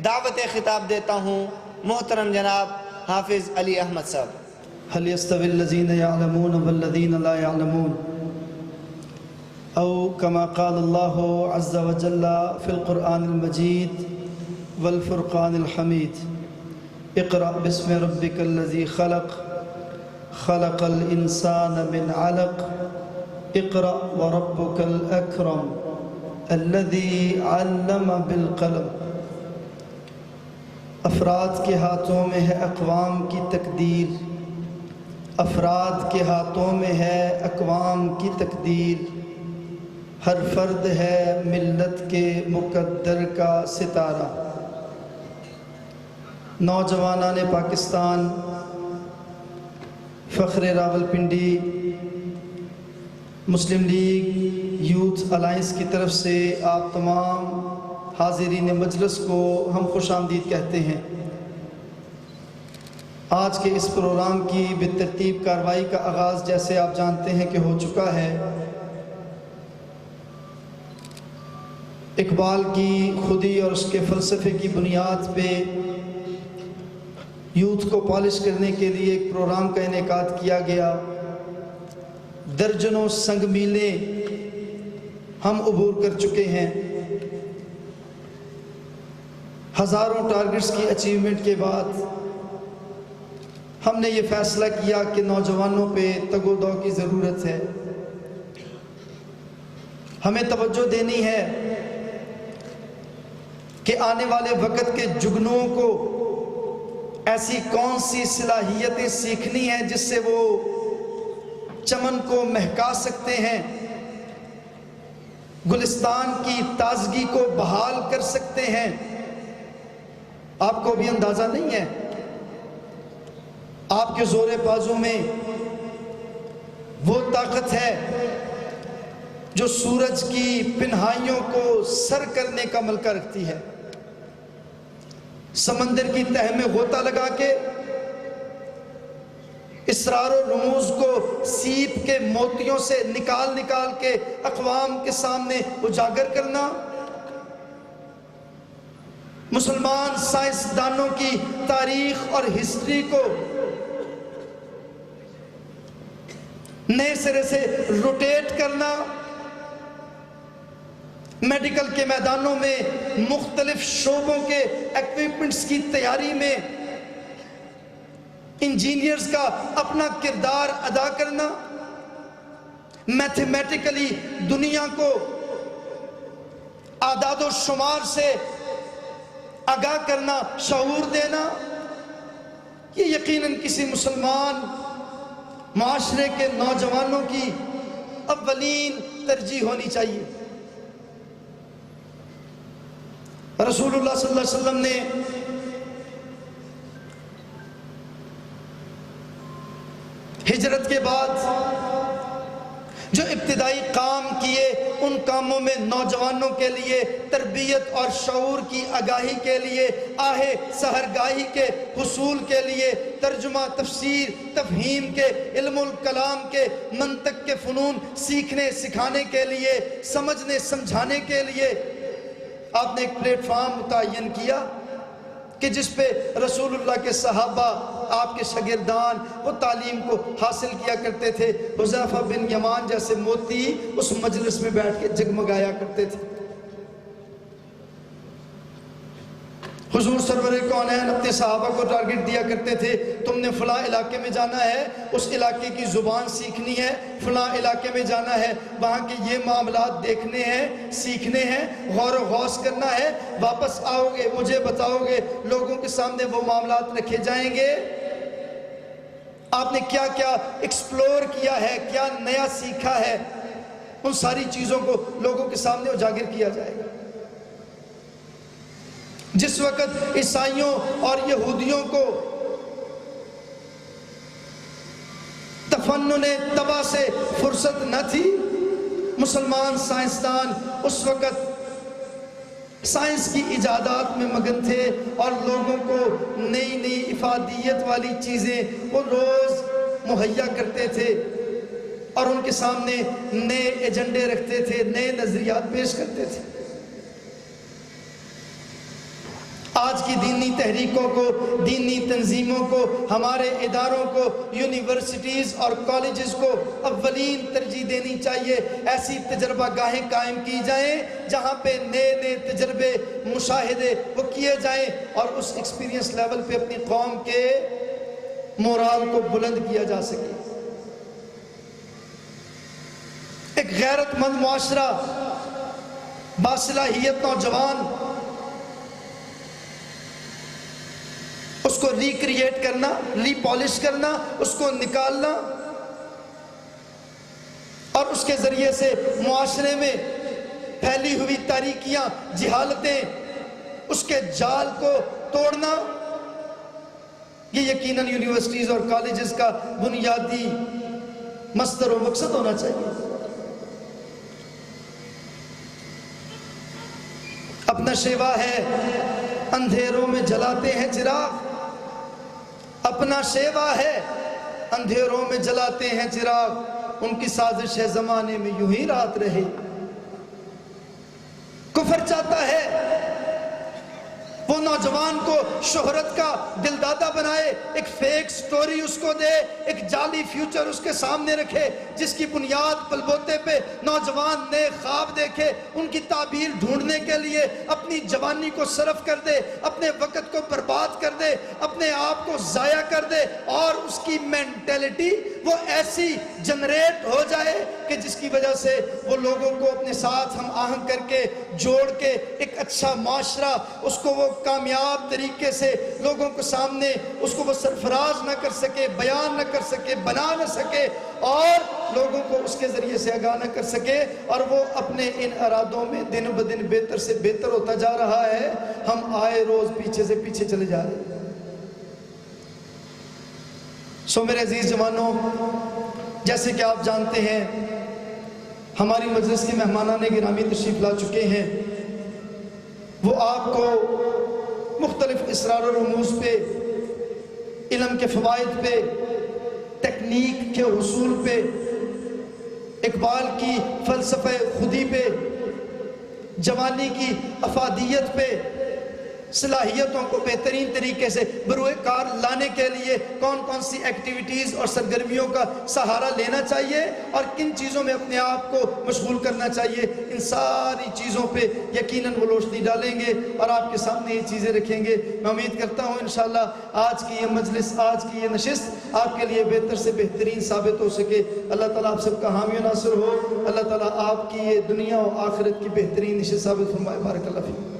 دعوت خطاب دیتا ہوں محترم جناب حافظ علی احمد صاحب۔ هل يستوي الذين يعلمون والذين لا يعلمون أو كما قال الله عز وجل في القرآن المجيد والفرقان الحميد اقرأ باسم ربك الذي خلق خلق الإنسان من علق اقرأ وربك الأكرم الذي علم بالقلم۔ افراد کے ہاتھوں میں ہے اقوام کی تقدیر، افراد کے ہاتھوں میں ہے اقوام کی تقدیر، ہر فرد ہے ملت کے مقدر کا ستارہ۔ نوجوانان پاکستان فخر راولپنڈی مسلم لیگ یوتھ الائنس کی طرف سے آپ تمام حاضرین مجلس کو ہم خوش آمدید کہتے ہیں۔ آج کے اس پروگرام کی بالترتیب کارروائی کا آغاز جیسے آپ جانتے ہیں کہ ہو چکا ہے۔ اقبال کی خودی اور اس کے فلسفے کی بنیاد پہ یوتھ کو پالش کرنے کے لیے ایک پروگرام کا انعقاد کیا گیا۔ درجنوں سنگ میلیں ہم عبور کر چکے ہیں۔ ہزاروں ٹارگٹس کی اچیومنٹ کے بعد ہم نے یہ فیصلہ کیا کہ نوجوانوں پہ تگ و دو کی ضرورت ہے۔ ہمیں توجہ دینی ہے کہ آنے والے وقت کے جگنوں کو ایسی کون سی صلاحیتیں سیکھنی ہیں جس سے وہ چمن کو مہکا سکتے ہیں، گلستان کی تازگی کو بحال کر سکتے ہیں۔ آپ کو بھی اندازہ نہیں ہے، آپ کے زور بازو میں وہ طاقت ہے جو سورج کی پنہائیوں کو سر کرنے کا ملکہ رکھتی ہے۔ سمندر کی تہہ میں غوطہ لگا کے اسرار و رموز کو سیپ کے موتیوں سے نکال کے اقوام کے سامنے اجاگر کرنا، مسلمان سائنسدانوں کی تاریخ اور ہسٹری کو نئے سرے سے روٹیٹ کرنا، میڈیکل کے میدانوں میں مختلف شعبوں کے ایکوپمنٹس کی تیاری میں انجینئرز کا اپنا کردار ادا کرنا، میتھمیٹیکلی دنیا کو اعداد و شمار سے آگاہ کرنا، شعور دینا، یہ یقیناً کسی مسلمان معاشرے کے نوجوانوں کی اولین ترجیح ہونی چاہیے۔ رسول اللہ صلی اللہ علیہ وسلم نے ہجرت کے بعد جو ابتدائی کام کیے، ان کاموں میں نوجوانوں کے لیے تربیت اور شعور کی آگاہی کے لیے، آہ سحرگاہی کے حصول کے لیے، ترجمہ، تفسیر، تفہیم کے، علم الکلام کے، منطق کے فنون سیکھنے سکھانے کے لیے، سمجھنے سمجھانے کے لیے آپ نے ایک پلیٹ فارم متعین کیا کہ جس پہ رسول اللہ کے صحابہ، آپ کے شاگردان وہ تعلیم کو حاصل کیا کرتے تھے۔ حذیفہ بن یمان جیسے موتی اس مجلس میں بیٹھ کے جگمگایا کرتے تھے۔ حضور سرور کونین اپنے صحابہ کو ٹارگٹ دیا کرتے تھے، تم نے فلاں علاقے میں جانا ہے، اس علاقے کی زبان سیکھنی ہے، فلاں علاقے میں جانا ہے، وہاں کے یہ معاملات دیکھنے ہیں، سیکھنے ہیں، غور و غوص کرنا ہے، واپس آؤ گے مجھے بتاؤ گے، لوگوں کے سامنے وہ معاملات رکھے جائیں گے۔ آپ نے کیا کیا ایکسپلور کیا ہے، کیا نیا سیکھا ہے، ان ساری چیزوں کو لوگوں کے سامنے اجاگر کیا جائے گا۔ جس وقت عیسائیوں اور یہودیوں کو تفنن طبع سے فرصت نہ تھی، مسلمان سائنسدان اس وقت سائنس کی ایجادات میں مگن تھے اور لوگوں کو نئی نئی افادیت والی چیزیں وہ روز مہیا کرتے تھے اور ان کے سامنے نئے ایجنڈے رکھتے تھے، نئے نظریات پیش کرتے تھے۔ آج کی دینی تحریکوں کو، دینی تنظیموں کو، ہمارے اداروں کو، یونیورسٹیز اور کالجز کو اولین ترجیح دینی چاہیے۔ ایسی تجربہ گاہیں قائم کی جائیں جہاں پہ نئے نئے تجربے، مشاہدے وہ کیے جائیں اور اس ایکسپیرینس لیول پہ اپنی قوم کے مورال کو بلند کیا جا سکے۔ ایک غیرت مند معاشرہ، باصلاحیت نوجوان، اس کو ریکریٹ کرنا، ری پالش کرنا، اس کو نکالنا اور اس کے ذریعے سے معاشرے میں پھیلی ہوئی تاریکیاں، جہالتیں، اس کے جال کو توڑنا، یہ یقیناً یونیورسٹیز اور کالجز کا بنیادی مصدر و مقصد ہونا چاہیے۔ اپنا شیوا ہے، اندھیروں میں جلاتے ہیں چراغ، اپنا شیوا ہے، اندھیروں میں جلاتے ہیں چراغ، ان کی سازش ہے زمانے میں یوں ہی رات رہے۔ کفر چاہتا ہے وہ نوجوان کو شہرت کا دلدادہ بنائے، ایک فیک سٹوری اس کو دے، ایک جعلی فیوچر اس کے سامنے رکھے جس کی بنیاد بلبوتے پہ نوجوان نئے خواب دیکھے، ان کی تعبیر ڈھونڈنے کے لیے اپنی جوانی کو صرف کر دے، اپنے وقت کو برباد کر دے، اپنے آپ کو ضائع کر دے اور اس کی مینٹیلٹی وہ ایسی جنریٹ ہو جائے کہ جس کی وجہ سے وہ لوگوں کو اپنے ساتھ ہم آہنگ کر کے جوڑ کے ایک اچھا معاشرہ، اس کو وہ کامیاب طریقے سے لوگوں کو سامنے اس کو وہ سرفراز نہ کر سکے، بیان نہ کر سکے، بنا نہ سکے اور لوگوں کو اس کے ذریعے سے آگاہ نہ کر سکے، اور وہ اپنے ان ارادوں میں دن بدن بہتر سے بہتر ہوتا جا رہا ہے، ہم آئے روز پیچھے سے پیچھے چلے جا رہے ہیں۔ سو میرے عزیز جوانوں، جیسے کہ آپ جانتے ہیں ہماری مجلس کے مہمانان گرامی تشریف لا چکے ہیں، وہ آپ کو مختلف اسرار و رموز پہ، علم کے فوائد پہ، تکنیک کے حصول پہ، اقبال کی فلسفہ خودی پہ، جوانی کی افادیت پہ، صلاحیتوں کو بہترین طریقے سے بروئے کار لانے کے لیے کون کون سی ایکٹیویٹیز اور سرگرمیوں کا سہارا لینا چاہیے اور کن چیزوں میں اپنے آپ کو مشغول کرنا چاہیے، ان ساری چیزوں پہ یقیناً وہ روشنی ڈالیں گے اور آپ کے سامنے یہ چیزیں رکھیں گے۔ میں امید کرتا ہوں انشاءاللہ آج کی یہ مجلس، آج کی یہ نشست آپ کے لیے بہتر سے بہترین ثابت ہو سکے۔ اللہ تعالیٰ آپ سب کا حامی و ناصر ہو، اللہ تعالیٰ آپ کی یہ دنیا و آخرت کی بہترین نشست ثابت فرمائے۔ بارک اللہ فیکم۔